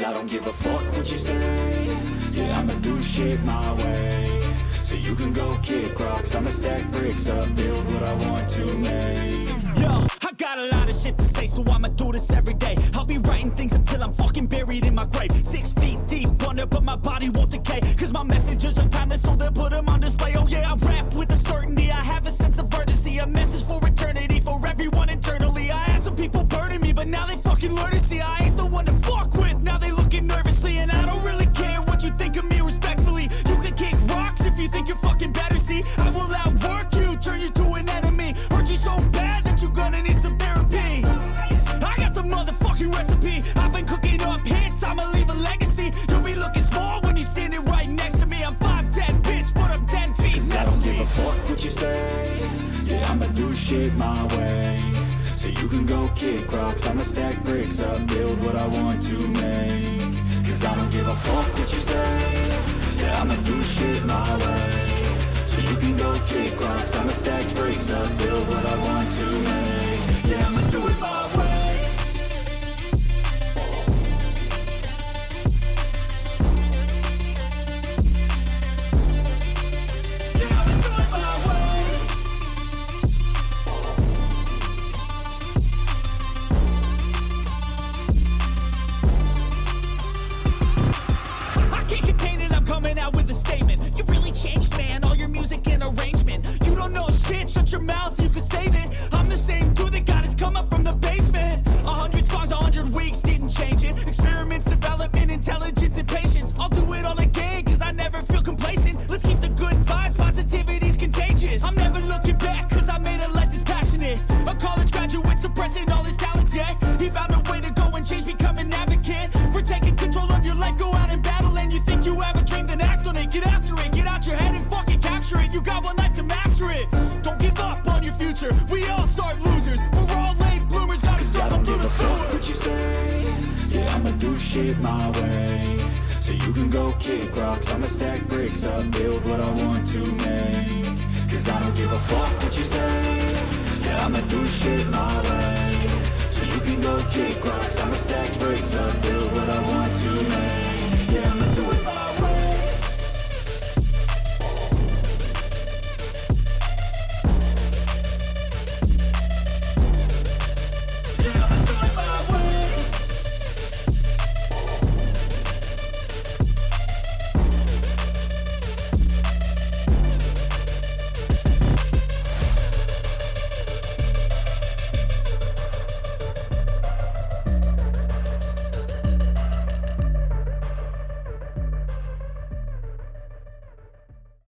I don't give a fuck what you say. Yeah, I'ma do shit my way. So you can go kick rocks, I'ma stack bricks up, build what I want to make. Yo, I got a lot of shit to say, so I'ma do this every day. I'll be writing things until I'm fucking buried in my grave. 6 feet deep under, but my body won't decay. Cause my messages are timeless, so they'll put them on display. Oh yeah, I rap with a certainty, I have a sense of urgency. A message for eternity, for everyone internally. I had some people burning me, but now they fucking learn to see I ain't the one to fuck with. Now they looking nervously, and I don't really care what you think of me respectfully. You can kick rocks if you think you're fucking better, see. I will outwork you, turn you to an enemy. Hurt you so bad that you're gonna need some therapy. I got the motherfucking recipe. I've been cooking up hits, I'ma leave a legacy. You'll be looking small when you're standing right next to me. I'm 5'10", bitch, but I'm 10 feet. Cause I don't give a fuck what you say. Yeah, I'ma do shit my way. So you can go kick rocks, I'ma stack bricks up, build what I want to make. Cause I don't give a fuck what you say. Yeah, I'ma do shit my way. So you can go kick rocks, I'ma stack bricks up, build what I want to make. Yeah, I'ma do it my way. Yeah, I'ma do it my way. I can't contain it, I'm coming out with a statement. You really changed, man, all your music and arrangement. You don't know shit, shut your mouth, you can save it. I'm the same dude that got his come up from the basement. 100 songs, 100 weeks, didn't change it. Experiments, development, intelligence, and patience. I'll do it all again, cause I never feel complacent. Let's keep the good vibes, positivity's contagious. I'm never looking back, cause I made a life that's passionate. A college graduate suppressing all his talents, yeah. He found a way to go and change, become an advocate. For taking control of your life, go out and battle. And you think you have a dream, then act on it. Get after it, get out your head and fucking capture it. You got one life to master it. Don't give up on your future, we all start losers. We're all late bloomers, gotta struggle through the sewer. What you say? Yeah, I'ma do shit my way. So you can go kick rocks, I'ma stack bricks up, build what I want to make. Cause I don't give a fuck what you say. Yeah, I'ma do shit my way. So you can go kick rocks, I'ma stack bricks up, build what